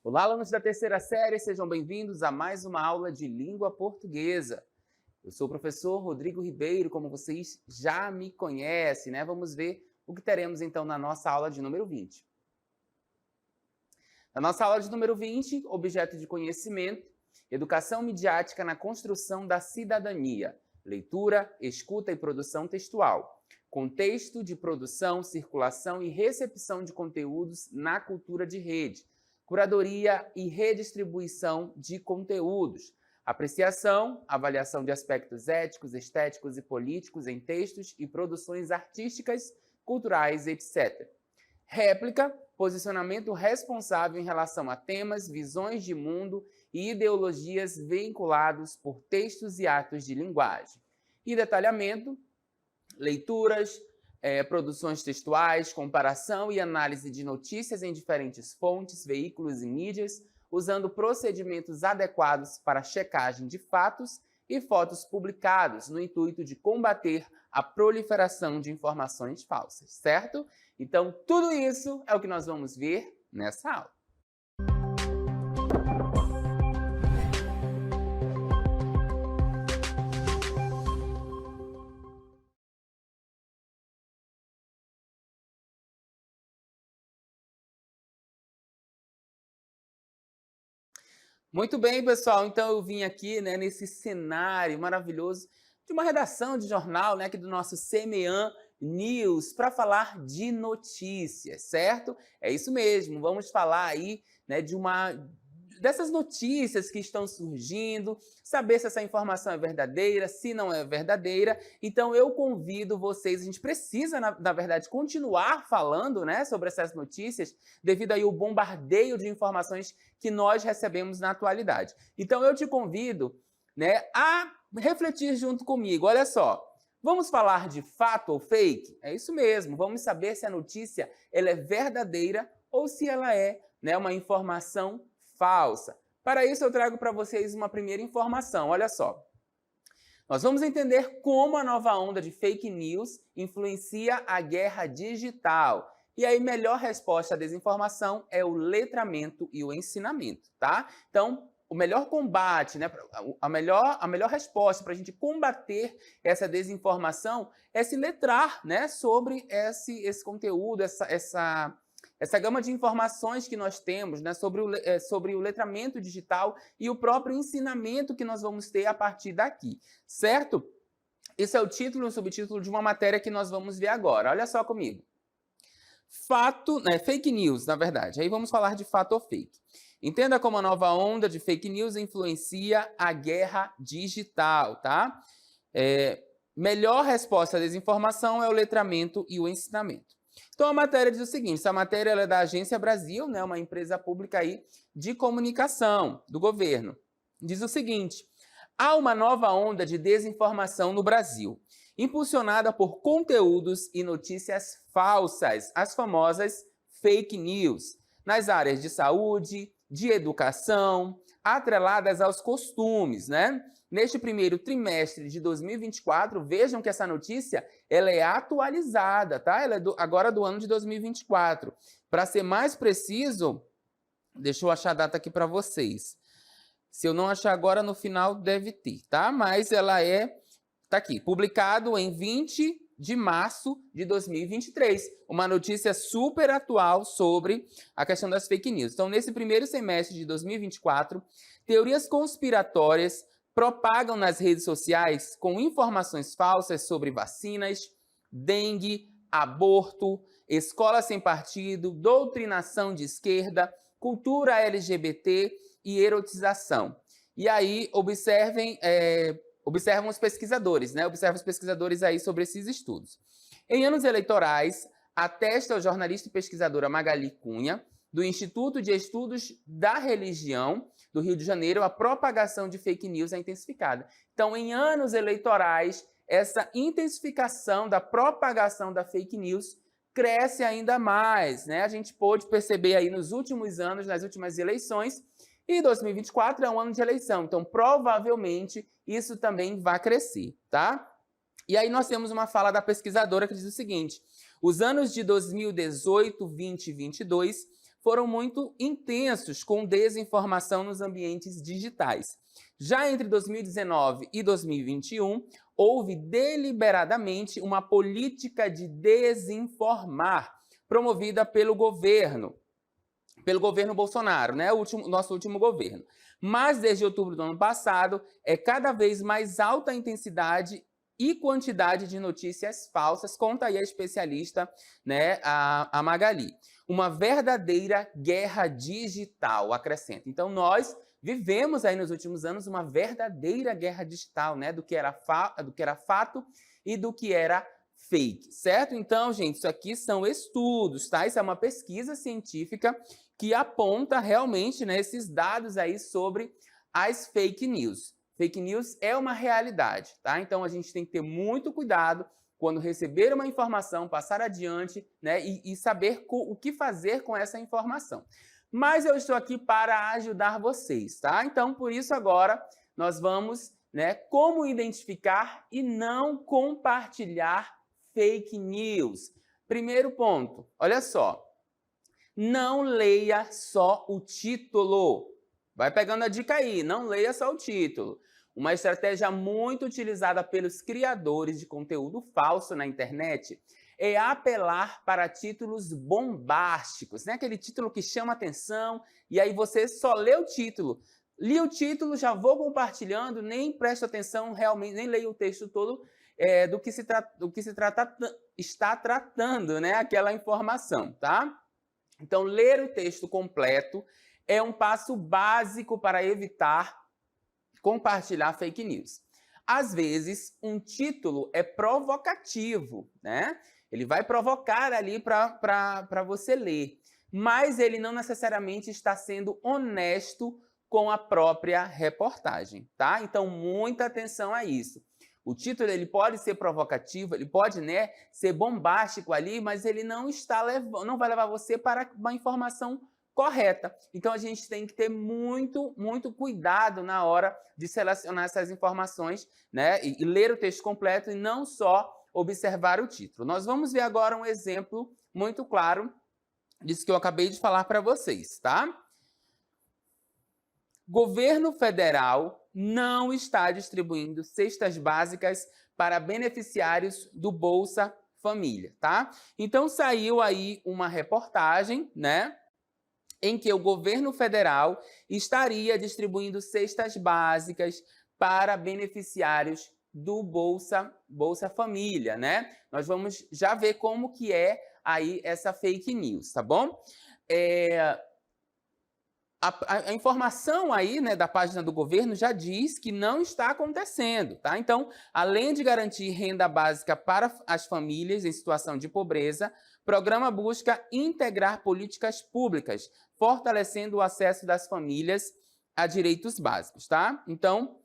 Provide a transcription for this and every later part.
Olá, alunos da terceira série, sejam bem-vindos a mais uma aula de língua portuguesa. Eu sou o professor Rodrigo Ribeiro, como vocês já me conhecem, né? Vamos ver o que teremos então na nossa aula de número 20. Na nossa aula de número 20, objeto de conhecimento, educação midiática na construção da cidadania, leitura, escuta e produção textual, contexto de produção, circulação e recepção de conteúdos na cultura de rede, curadoria e redistribuição de conteúdos, apreciação, avaliação de aspectos éticos, estéticos e políticos em textos e produções artísticas, culturais, etc. Réplica, posicionamento responsável em relação a temas, visões de mundo e ideologias veiculados por textos e atos de linguagem. E detalhamento, leituras, produções textuais, comparação e análise de notícias em diferentes fontes, veículos e mídias, usando procedimentos adequados para checagem de fatos e fotos publicados, no intuito de combater a proliferação de informações falsas, certo? Então, tudo isso é o que nós vamos ver nessa aula. Muito bem, pessoal. Então eu vim aqui, né, nesse cenário maravilhoso de uma redação de jornal, né, aqui do nosso CMEAN News, para falar de notícias, certo? É isso mesmo. Vamos falar aí, né, dessas notícias que estão surgindo, saber se essa informação é verdadeira, se não é verdadeira. Então eu convido vocês, a gente precisa, na verdade, continuar falando, né, sobre essas notícias, devido aí ao bombardeio de informações que nós recebemos na atualidade. Então eu te convido, né, a refletir junto comigo. Olha só, vamos falar de fato ou fake? É isso mesmo, vamos saber se a notícia ela é verdadeira ou se ela é, né, uma informação falsa. Para isso eu trago para vocês uma primeira informação, olha só. Nós vamos entender como a nova onda de fake news influencia a guerra digital. E aí, melhor resposta à desinformação é o letramento e o ensinamento, tá? Então, o melhor combate, né, a melhor resposta para a gente combater essa desinformação é se letrar, né, sobre esse conteúdo, essa gama de informações que nós temos, né, sobre o letramento digital e o próprio ensinamento que nós vamos ter a partir daqui, certo? Esse é o título e o subtítulo de uma matéria que nós vamos ver agora. Olha só comigo. Fato, né, fake news, na verdade. Aí vamos falar de fato ou fake. Entenda como a nova onda de fake news influencia a guerra digital, tá? Melhor resposta à desinformação é o letramento e o ensinamento. Então a matéria diz o seguinte, essa matéria ela é da Agência Brasil, né, uma empresa pública aí de comunicação do governo. Diz o seguinte, há uma nova onda de desinformação no Brasil, impulsionada por conteúdos e notícias falsas, as famosas fake news, nas áreas de saúde, de educação, atreladas aos costumes, né? Neste primeiro trimestre de 2024, vejam que essa notícia ela é atualizada, tá? Ela é agora do ano de 2024. Para ser mais preciso, deixa eu achar a data aqui para vocês. Se eu não achar agora, no final deve ter, tá? Mas ela tá aqui, publicado em 20 de março de 2023. Uma notícia super atual sobre a questão das fake news. Então, nesse primeiro semestre de 2024, teorias conspiratórias propagam nas redes sociais com informações falsas sobre vacinas, dengue, aborto, escola sem partido, doutrinação de esquerda, cultura LGBT e erotização. E aí, observam os pesquisadores, né? Observam os pesquisadores aí sobre esses estudos. Em anos eleitorais, atesta o jornalista e pesquisadora Magali Cunha, do Instituto de Estudos da Religião do Rio de Janeiro, a propagação de fake news é intensificada. Então, em anos eleitorais, essa intensificação da propagação da fake news cresce ainda mais, né? A gente pôde perceber aí nos últimos anos, nas últimas eleições, e 2024 é um ano de eleição, então provavelmente isso também vai crescer, tá? E aí nós temos uma fala da pesquisadora que diz o seguinte, os anos de 2018, 20 e 22 foram muito intensos com desinformação nos ambientes digitais. Já entre 2019 e 2021, houve deliberadamente uma política de desinformar, promovida pelo governo Bolsonaro, né? Nosso último governo. Mas desde outubro do ano passado, é cada vez mais alta a intensidade e quantidade de notícias falsas, conta aí a especialista, né, a Magali. Uma verdadeira guerra digital, acrescenta. Então, nós vivemos aí nos últimos anos uma verdadeira guerra digital, né, do que era fato e do que era fake, certo? Então, gente, isso aqui são estudos, tá? Isso é uma pesquisa científica que aponta realmente, né, esses dados aí sobre as fake news. Fake news é uma realidade, tá? Então, a gente tem que ter muito cuidado quando receber uma informação, passar adiante, né, e saber o que fazer com essa informação. Mas eu estou aqui para ajudar vocês, tá? Então, por isso agora nós vamos, né, como identificar e não compartilhar fake news. Primeiro ponto, olha só, não leia só o título. Vai pegando a dica aí, não leia só o título. Uma estratégia muito utilizada pelos criadores de conteúdo falso na internet é apelar para títulos bombásticos, né? Aquele título que chama atenção e aí você só lê o título. Li o título, já vou compartilhando, nem presto atenção realmente, nem leio o texto todo do que está tratando, né? Aquela informação, tá? Então, ler o texto completo é um passo básico para evitar compartilhar fake news. Às vezes, um título é provocativo, né? Ele vai provocar ali para você ler, mas ele não necessariamente está sendo honesto com a própria reportagem, tá? Então, muita atenção a isso. O título ele pode ser provocativo, ele pode, né, ser bombástico ali, mas ele não vai levar você para uma informação correta. Então, a gente tem que ter muito, muito cuidado na hora de selecionar essas informações, né, e ler o texto completo e não só observar o título. Nós vamos ver agora um exemplo muito claro disso que eu acabei de falar para vocês, tá? Governo federal não está distribuindo cestas básicas para beneficiários do Bolsa Família, tá? Então, saiu aí uma reportagem, né, em que o governo federal estaria distribuindo cestas básicas para beneficiários do Bolsa Família, né? Nós vamos já ver como que é aí essa fake news, tá bom? A informação aí, né, da página do governo já diz que não está acontecendo, tá? Então, além de garantir renda básica para as famílias em situação de pobreza, o programa busca integrar políticas públicas, fortalecendo o acesso das famílias a direitos básicos, tá? Então,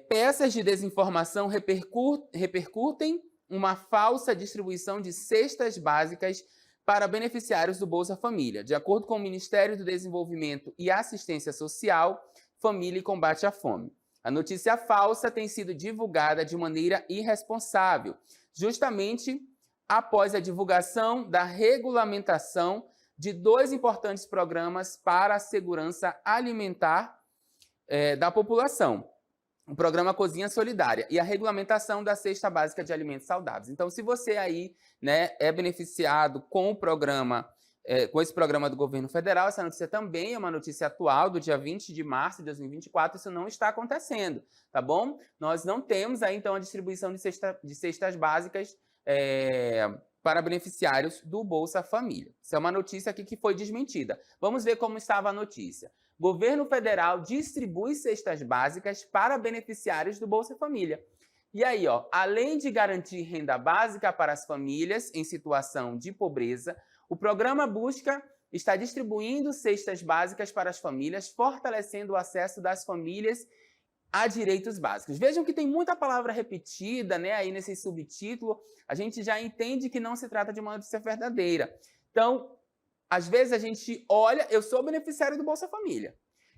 peças de desinformação repercutem uma falsa distribuição de cestas básicas para beneficiários do Bolsa Família. De acordo com o Ministério do Desenvolvimento e Assistência Social, Família e Combate à Fome. A notícia falsa tem sido divulgada de maneira irresponsável, justamente após a divulgação da regulamentação de 2 importantes programas para a segurança alimentar da população. O programa Cozinha Solidária e a regulamentação da Cesta Básica de Alimentos Saudáveis. Então, se você aí, né, é beneficiado com o programa, com esse programa do governo federal, essa notícia também é uma notícia atual, do dia 20 de março de 2024, isso não está acontecendo, tá bom? Nós não temos aí, então, a distribuição de cestas básicas para beneficiários do Bolsa Família. Isso é uma notícia aqui que foi desmentida. Vamos ver como estava a notícia. Governo federal distribui cestas básicas para beneficiários do Bolsa Família. E aí, ó, além de garantir renda básica para as famílias em situação de pobreza, o programa está distribuindo cestas básicas para as famílias, fortalecendo o acesso das famílias a direitos básicos. Vejam que tem muita palavra repetida, né, aí nesse subtítulo, a gente já entende que não se trata de uma notícia verdadeira. Então, às vezes a gente olha, eu sou beneficiário do Bolsa Família.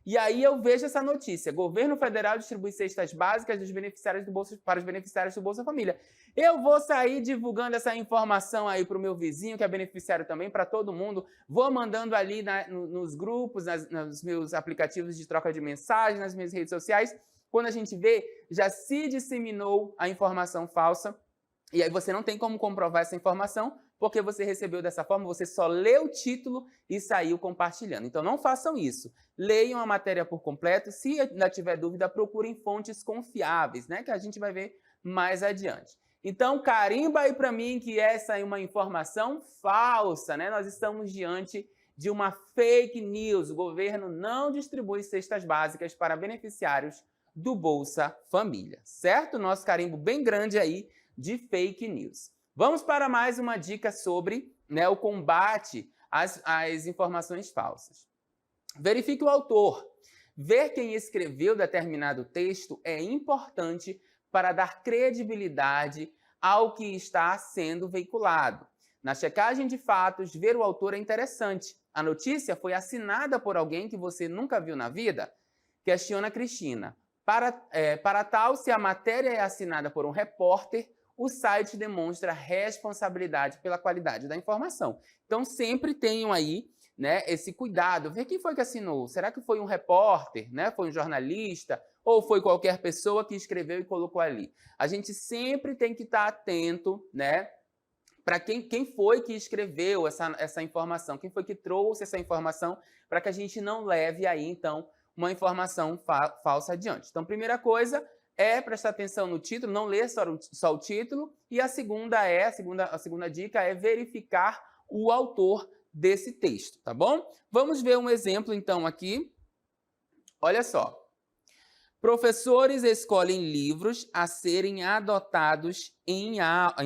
E aí eu vejo essa notícia: governo federal distribui cestas básicas dos beneficiários do Bolsa, para os beneficiários do Bolsa Família. Eu vou sair divulgando essa informação aí para o meu vizinho, que é beneficiário também, para todo mundo. Vou mandando ali nos grupos, nos meus aplicativos de troca de mensagens, nas minhas redes sociais. Quando a gente vê, já se disseminou a informação falsa. E aí você não tem como comprovar essa informação, porque você recebeu dessa forma, você só leu o título e saiu compartilhando. Então não façam isso. Leiam a matéria por completo. Se ainda tiver dúvida, procurem fontes confiáveis, né? Que a gente vai ver mais adiante. Então, carimba aí para mim que essa é uma informação falsa, né? Nós estamos diante de uma fake news. O governo não distribui cestas básicas para beneficiários do Bolsa Família, certo? Nosso carimbo bem grande aí de fake news. Vamos para mais uma dica sobre, né, o combate às informações falsas. Verifique o autor. Ver quem escreveu determinado texto é importante para dar credibilidade ao que está sendo veiculado. Na checagem de fatos, ver o autor é interessante. A notícia foi assinada por alguém que você nunca viu na vida? Questiona Cristina. Para tal, se a matéria é assinada por um repórter, o site demonstra responsabilidade pela qualidade da informação. Então, sempre tenham aí, né, esse cuidado. Ver quem foi que assinou. Será que foi um repórter, né? Foi um jornalista? Ou foi qualquer pessoa que escreveu e colocou ali? A gente sempre tem que estar atento, né, para quem foi que escreveu essa informação, quem foi que trouxe essa informação, para que a gente não leve aí, então, uma informação falsa adiante. Então, primeira coisa é prestar atenção no título, não ler só o título. E a segunda dica é verificar o autor desse texto, tá bom? Vamos ver um exemplo, então, aqui. Olha só. Professores escolhem livros a serem adotados em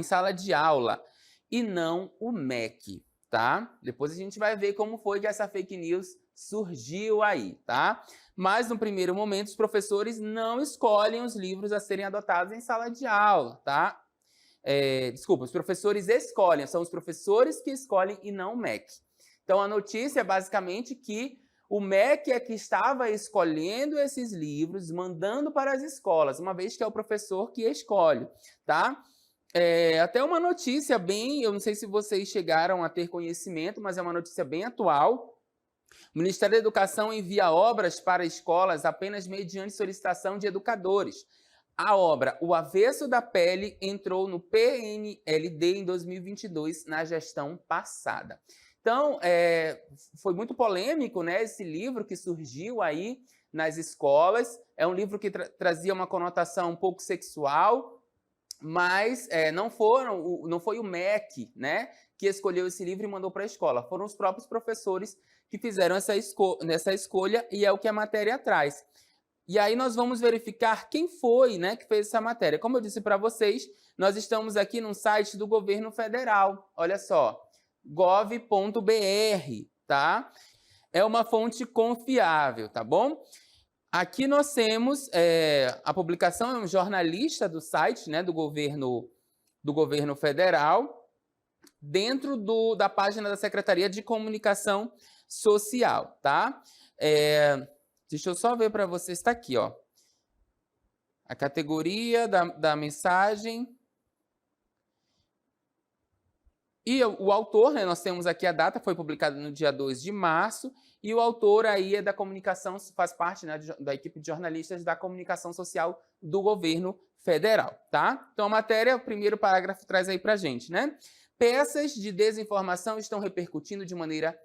sala de aula e não o MEC, tá? Depois a gente vai ver como foi que essa fake news surgiu aí, tá? Mas, no primeiro momento, os professores não escolhem os livros a serem adotados em sala de aula, tá? Desculpa, os professores escolhem, são os professores que escolhem e não o MEC. Então, a notícia é basicamente que o MEC é que estava escolhendo esses livros, mandando para as escolas, uma vez que é o professor que escolhe, tá? Até uma notícia bem, eu não sei se vocês chegaram a ter conhecimento, mas é uma notícia bem atual. O Ministério da Educação envia obras para escolas apenas mediante solicitação de educadores. A obra O Avesso da Pele entrou no PNLD em 2022, na gestão passada. Então, foi muito polêmico, né, esse livro que surgiu aí nas escolas. É um livro que trazia uma conotação um pouco sexual, mas não foi o MEC, né, que escolheu esse livro e mandou para a escola. Foram os próprios professores que fizeram essa escolha, e é o que a matéria traz. E aí nós vamos verificar quem foi, né, que fez essa matéria. Como eu disse para vocês, nós estamos aqui num site do governo federal. Olha só, gov.br, tá? É uma fonte confiável, tá bom? Aqui nós temos a publicação, é um jornalista do site, né, do governo federal, dentro da página da Secretaria de Comunicação Social, tá? Deixa eu só ver para vocês, está aqui, ó. A categoria da mensagem. E o autor, né, nós temos aqui a data, foi publicado no dia 2 de março, e o autor aí é da comunicação, faz parte, né, da equipe de jornalistas da comunicação social do governo federal, tá? Então a matéria, o primeiro parágrafo traz aí pra gente, né? Peças de desinformação estão repercutindo de maneira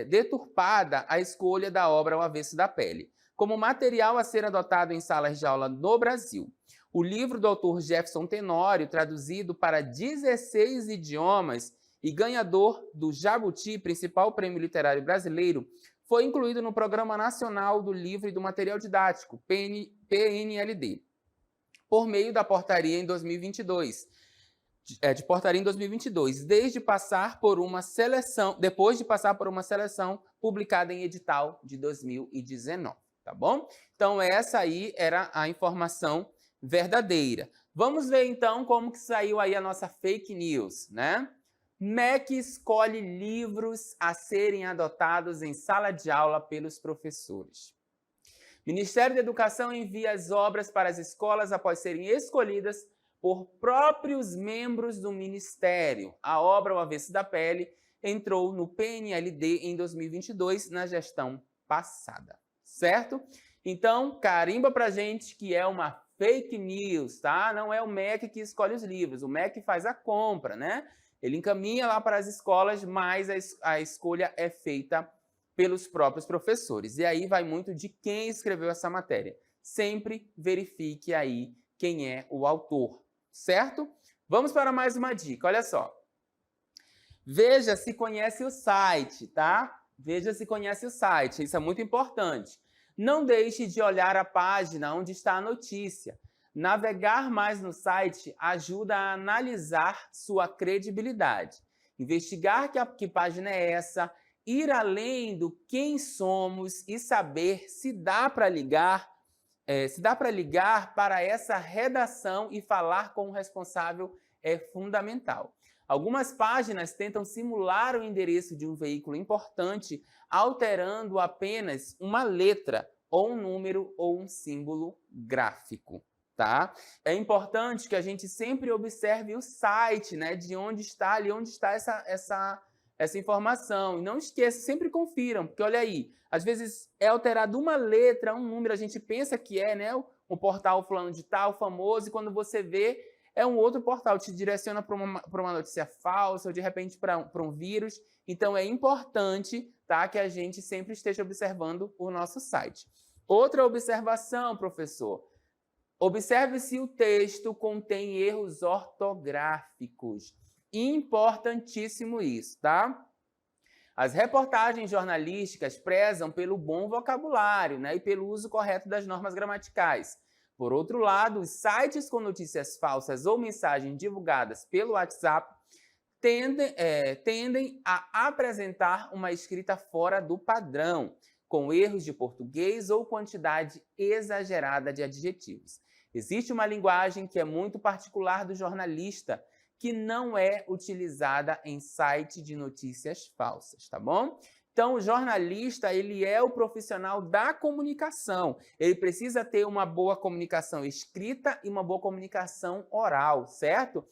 deturpada a escolha da obra O Avesso da Pele, como material a ser adotado em salas de aula no Brasil. O livro do autor Jefferson Tenório, traduzido para 16 idiomas e ganhador do Jabuti, principal prêmio literário brasileiro, foi incluído no Programa Nacional do Livro e do Material Didático, PNLD, por meio da portaria em 2022. Depois de passar por uma seleção publicada em edital de 2019, tá bom? Então essa aí era a informação verdadeira. Vamos ver então como que saiu aí a nossa fake news, né? MEC escolhe livros a serem adotados em sala de aula pelos professores. Ministério da Educação envia as obras para as escolas após serem escolhidas por próprios membros do Ministério. A obra O Avesso da Pele entrou no PNLD em 2022, na gestão passada, certo? Então, carimba pra gente que é uma fake news, tá? Não é o MEC que escolhe os livros, o MEC faz a compra, né? Ele encaminha lá para as escolas, mas a escolha é feita pelos próprios professores. E aí vai muito de quem escreveu essa matéria. Sempre verifique aí quem é o autor, certo? Vamos para mais uma dica, olha só. Veja se conhece o site, tá? Veja se conhece o site, isso é muito importante. Não deixe de olhar a página onde está a notícia. Navegar mais no site ajuda a analisar sua credibilidade. Investigar que página é essa, ir além do quem somos e saber se dá para ligar, para essa redação e falar com o responsável é fundamental. Algumas páginas tentam simular o endereço de um veículo importante, alterando apenas uma letra, ou um número, ou um símbolo gráfico, tá? É importante que a gente sempre observe o site, né? De onde está ali, onde está essa informação. E não esqueça, sempre confiram, porque olha aí, às vezes é alterado uma letra, um número, a gente pensa que é, né? O portal fulano de tal, famoso, e quando você vê, é um outro portal, te direciona para uma notícia falsa, ou de repente para um vírus. Então é importante, tá, que a gente sempre esteja observando o nosso site. Outra observação, professor. Observe se o texto contém erros ortográficos. Importantíssimo isso, tá? As reportagens jornalísticas prezam pelo bom vocabulário, né, e pelo uso correto das normas gramaticais. Por outro lado, os sites com notícias falsas ou mensagens divulgadas pelo WhatsApp tendem a apresentar uma escrita fora do padrão, com erros de português ou quantidade exagerada de adjetivos. Existe uma linguagem que é muito particular do jornalista, que não é utilizada em site de notícias falsas, tá bom? Então, o jornalista, ele é o profissional da comunicação. Ele precisa ter uma boa comunicação escrita e uma boa comunicação oral, certo?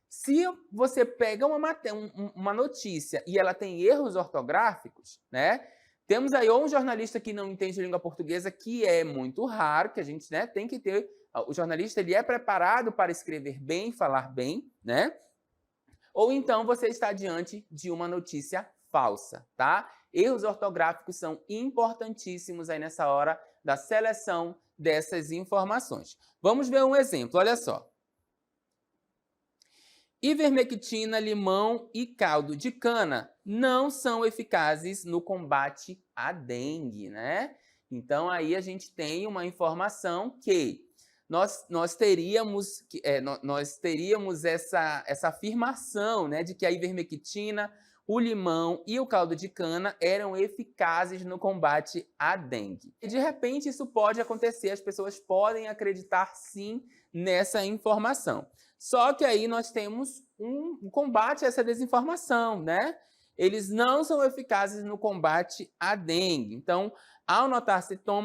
Se você pega uma notícia e ela tem erros ortográficos, né? Temos aí ou um jornalista que não entende língua portuguesa, que é muito raro, que a gente, né, tem que ter. O jornalista, ele é preparado para escrever bem, falar bem, né? Ou então você está diante de uma notícia falsa, tá? Erros ortográficos são importantíssimos aí nessa hora da seleção dessas informações. Vamos ver um exemplo, olha só. Ivermectina, limão e caldo de cana não são eficazes no combate à dengue, né? Então, aí a gente tem uma informação que nós teríamos essa afirmação, né, de que a ivermectina, o limão e o caldo de cana eram eficazes no combate à dengue. E, de repente, isso pode acontecer, as pessoas podem acreditar, sim, nessa informação. Só que aí nós temos um combate a essa desinformação, né? Eles não são eficazes no combate à dengue. Então, ao notar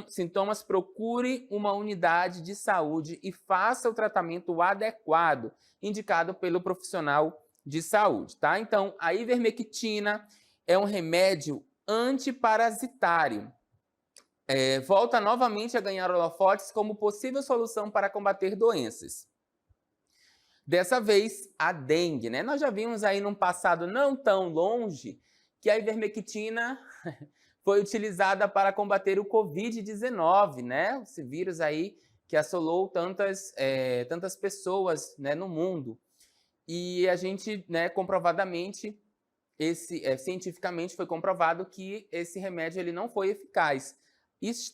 sintomas, procure uma unidade de saúde e faça o tratamento adequado, indicado pelo profissional de saúde, tá? Então, a ivermectina é um remédio antiparasitário. Volta novamente a ganhar holofotes como possível solução para combater doenças. Dessa vez, a dengue, né? Nós já vimos aí num passado não tão longe que a ivermectina foi utilizada para combater o Covid-19, né? Esse vírus aí que assolou tantas pessoas, né, no mundo. E a gente, né, comprovadamente, cientificamente foi comprovado que esse remédio ele não foi eficaz.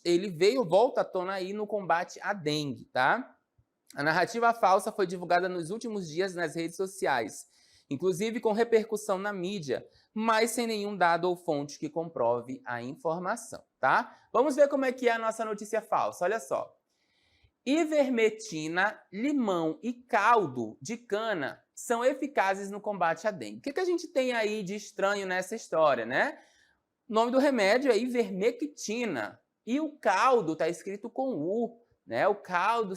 Ele volta à tona aí no combate à dengue, tá? A narrativa falsa foi divulgada nos últimos dias nas redes sociais, inclusive com repercussão na mídia, mas sem nenhum dado ou fonte que comprove a informação, tá? Vamos ver como é que é a nossa notícia falsa, olha só. Ivermectina, limão e caldo de cana são eficazes no combate à dengue. O que a gente tem aí de estranho nessa história, né? O nome do remédio é ivermectina e o caldo está escrito com U, né? O caldo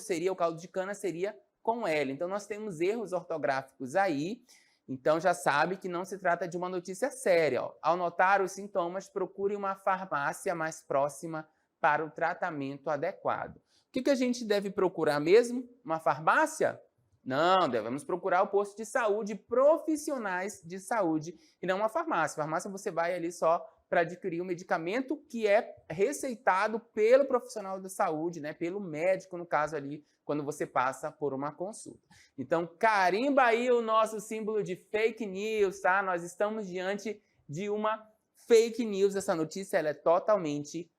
de cana seria com L. Então nós temos erros ortográficos aí. Então já sabe que não se trata de uma notícia séria. Ó. Ao notar os sintomas, procure uma farmácia mais próxima para o tratamento adequado. O que a gente deve procurar mesmo? Uma farmácia? Não, devemos procurar o posto de saúde, profissionais de saúde, e não uma farmácia. Farmácia você vai ali só para adquirir o medicamento que é receitado pelo profissional da saúde, né? Pelo médico, no caso ali, quando você passa por uma consulta. Então, carimba aí o nosso símbolo de fake news, tá? Nós estamos diante de uma fake news. Essa notícia ela é totalmente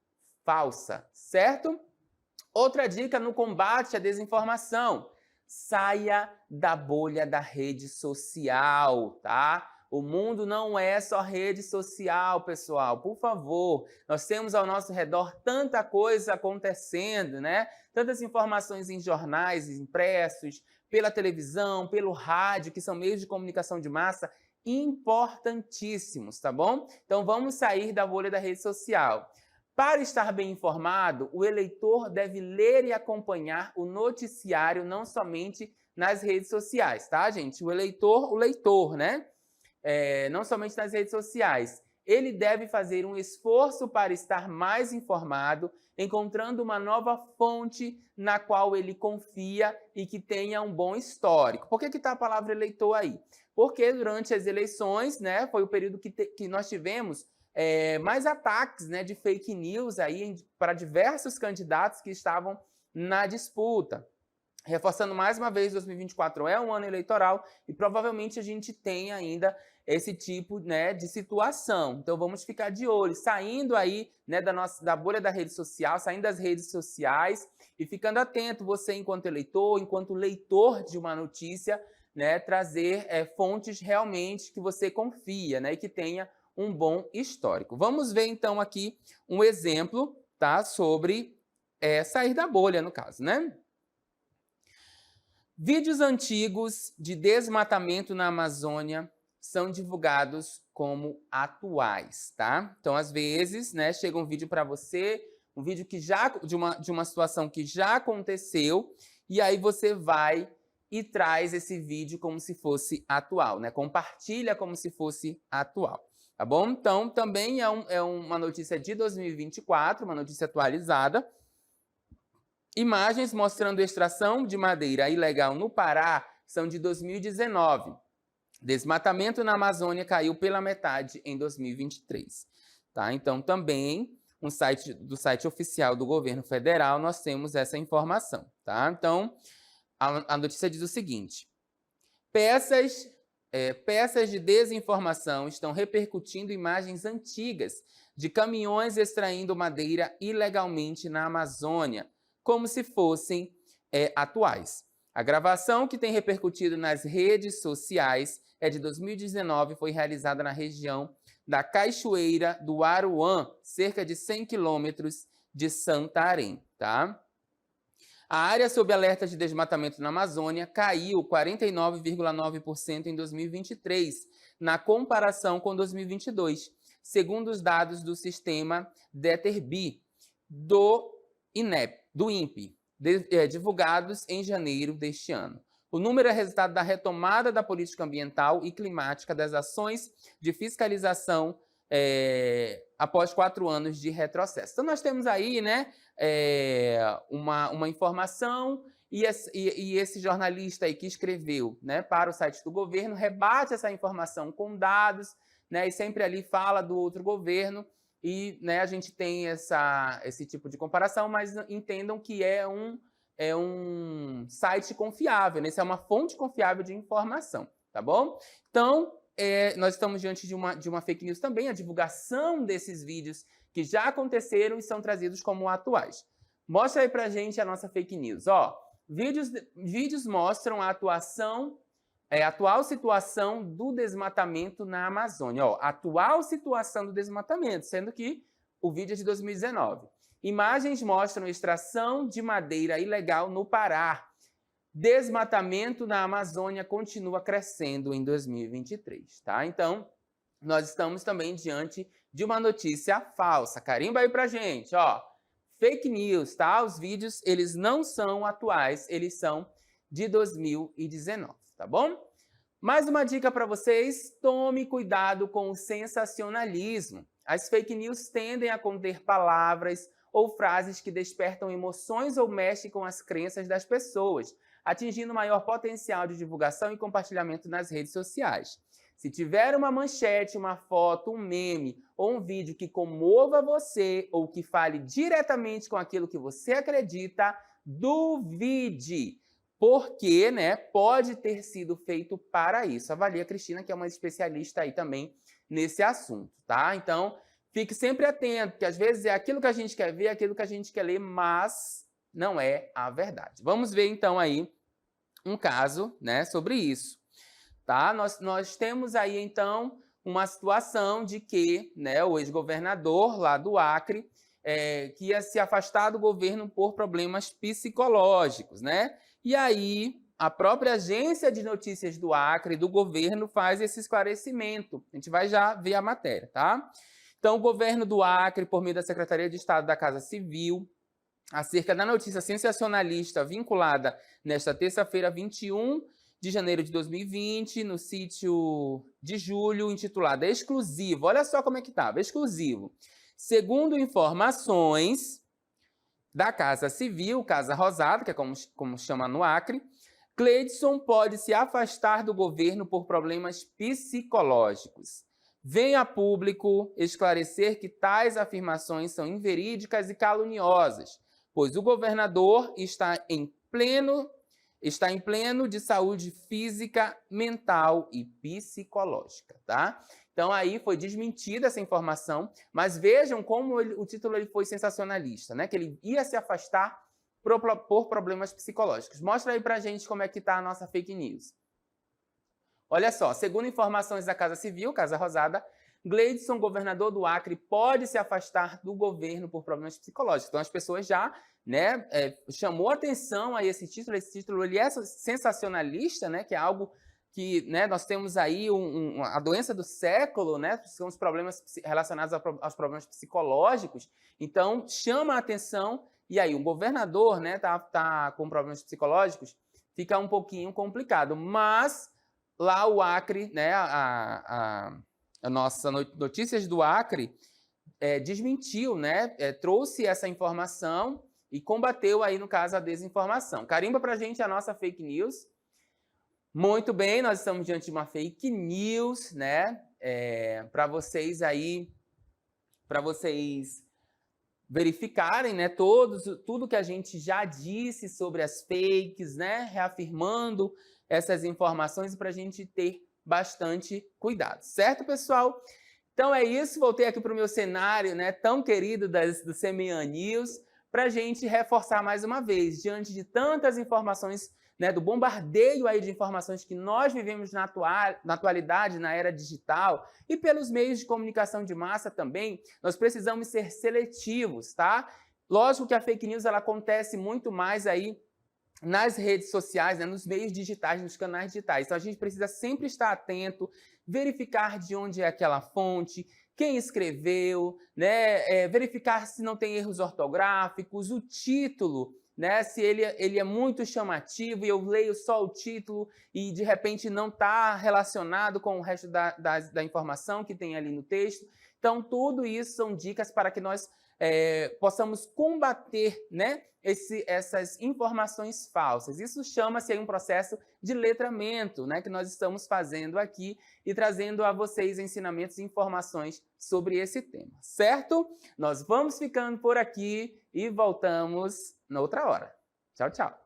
falsa, certo? Outra dica no combate à desinformação: saia da bolha da rede social, tá? O mundo não é só rede social, pessoal. Por favor, nós temos ao nosso redor tanta coisa acontecendo, né? Tantas informações em jornais impressos, pela televisão, pelo rádio, que são meios de comunicação de massa importantíssimos, tá bom? Então vamos sair da bolha da rede social. Para estar bem informado, o eleitor deve ler e acompanhar o noticiário não somente nas redes sociais, tá, gente? O leitor, né? Não somente nas redes sociais. Ele deve fazer um esforço para estar mais informado, encontrando uma nova fonte na qual ele confia e que tenha um bom histórico. Por que está a palavra eleitor aí? Porque durante as eleições, né, foi o período que nós tivemos mais ataques, né, de fake news aí para diversos candidatos que estavam na disputa. Reforçando mais uma vez, 2024 é um ano eleitoral e provavelmente a gente tem ainda esse tipo, né, de situação. Então vamos ficar de olho, saindo aí, né, da bolha da rede social, saindo das redes sociais e ficando atento, você enquanto eleitor, enquanto leitor de uma notícia, né, trazer fontes realmente que você confia, né, e que tenha um bom histórico. Vamos ver então aqui um exemplo, tá, sobre sair da bolha, no caso, né? Vídeos antigos de desmatamento na Amazônia são divulgados como atuais, tá? Então, às vezes, né, chega um vídeo para você, um vídeo que já de uma situação que já aconteceu, e aí você vai e traz esse vídeo como se fosse atual, né? Compartilha como se fosse atual, tá bom? Então, também é uma notícia de 2024, uma notícia atualizada. Imagens mostrando extração de madeira ilegal no Pará são de 2019. Desmatamento na Amazônia caiu pela metade em 2023. Tá? Então, também, do site oficial do governo federal, nós temos essa informação. Tá? Então, a notícia diz o seguinte: peças de desinformação estão repercutindo imagens antigas de caminhões extraindo madeira ilegalmente na Amazônia, como se fossem atuais. A gravação, que tem repercutido nas redes sociais, é de 2019, foi realizada na região da Cachoeira do Aruã, cerca de 100 quilômetros de Santarém. Tá? A área sob alerta de desmatamento na Amazônia caiu 49,9% em 2023, na comparação com 2022, segundo os dados do sistema DETERBI do INPE, divulgados em janeiro deste ano. O número é resultado da retomada da política ambiental e climática das ações de fiscalização após 4 anos de retrocesso. Então, nós temos aí, né, uma informação e esse jornalista aí que escreveu, né, para o site do governo rebate essa informação com dados, né, e sempre ali fala do outro governo. E, né, a gente tem esse tipo de comparação, mas entendam que é um site confiável, né? Isso é uma fonte confiável de informação, tá bom? Então, nós estamos diante de uma fake news também, a divulgação desses vídeos que já aconteceram e são trazidos como atuais. Mostra aí pra gente a nossa fake news. Ó, vídeos mostram a atual situação do desmatamento na Amazônia. Ó, atual situação do desmatamento, sendo que o vídeo é de 2019. Imagens mostram extração de madeira ilegal no Pará. Desmatamento na Amazônia continua crescendo em 2023, tá? Então, nós estamos também diante de uma notícia falsa. Carimba aí pra gente, ó. Fake news, tá? Os vídeos, eles não são atuais, eles são de 2019, tá bom? Mais uma dica para vocês, tome cuidado com o sensacionalismo. As fake news tendem a conter palavras ou frases que despertam emoções ou mexem com as crenças das pessoas, atingindo maior potencial de divulgação e compartilhamento nas redes sociais. Se tiver uma manchete, uma foto, um meme ou um vídeo que comova você ou que fale diretamente com aquilo que você acredita, duvide, porque, né, pode ter sido feito para isso. Avalie a Cristina, que é uma especialista aí também nesse assunto, tá? Então, fique sempre atento, porque às vezes é aquilo que a gente quer ver, aquilo que a gente quer ler, mas não é a verdade. Vamos ver então aí um caso, né, sobre isso, tá? Nós temos aí então uma situação de que, né, o ex-governador lá do Acre que ia se afastar do governo por problemas psicológicos, né? E aí a própria agência de notícias do Acre, do governo, faz esse esclarecimento. A gente vai já ver a matéria, tá? Então, o governo do Acre, por meio da Secretaria de Estado da Casa Civil, acerca da notícia sensacionalista vinculada nesta terça-feira, 21 de janeiro de 2020, no sítio de Julho, intitulada Exclusivo. Olha só como é que estava, exclusivo. Segundo informações da Casa Civil, Casa Rosada, que é como chama no Acre, Cleidson pode se afastar do governo por problemas psicológicos. Vem a público esclarecer que tais afirmações são inverídicas e caluniosas, pois o governador está em pleno de saúde física, mental e psicológica, tá? Então aí foi desmentida essa informação, mas vejam como o título ele foi sensacionalista, né? Que ele ia se afastar por problemas psicológicos. Mostra aí pra gente como é que tá a nossa fake news. Olha só, segundo informações da Casa Civil, Casa Rosada, Gleidson, governador do Acre, pode se afastar do governo por problemas psicológicos. Então as pessoas já, né, chamou atenção a esse título. Esse título ele é sensacionalista, né, que é algo que, né, nós temos aí a doença do século, né, são os problemas relacionados aos problemas psicológicos. Então chama a atenção e aí o governador, né, tá com problemas psicológicos, fica um pouquinho complicado. Mas lá o Acre, né, a nossa Notícias do Acre desmentiu, né, trouxe essa informação e combateu aí, no caso, a desinformação. Carimba pra gente a nossa fake news. Muito bem, nós estamos diante de uma fake news, né, para vocês aí, para vocês verificarem, né, tudo que a gente já disse sobre as fakes, né, reafirmando essas informações para a gente ter bastante cuidado, certo, pessoal? Então é isso, voltei aqui para o meu cenário, né, tão querido do CMEan News, para a gente reforçar mais uma vez, diante de tantas informações, né, do bombardeio aí de informações que nós vivemos na atualidade, na era digital, e pelos meios de comunicação de massa também, nós precisamos ser seletivos, tá? Lógico que a fake news ela acontece muito mais aí nas redes sociais, né, nos meios digitais, nos canais digitais. Então a gente precisa sempre estar atento, verificar de onde é aquela fonte, quem escreveu, né, verificar se não tem erros ortográficos, o título, né, se ele é muito chamativo e eu leio só o título e de repente não está relacionado com o resto da informação que tem ali no texto. Então tudo isso são dicas para que nós possamos combater, né, essas informações falsas. Isso chama-se aí um processo de letramento, né, que nós estamos fazendo aqui e trazendo a vocês ensinamentos e informações sobre esse tema, certo? Nós vamos ficando por aqui e voltamos na outra hora. Tchau, tchau!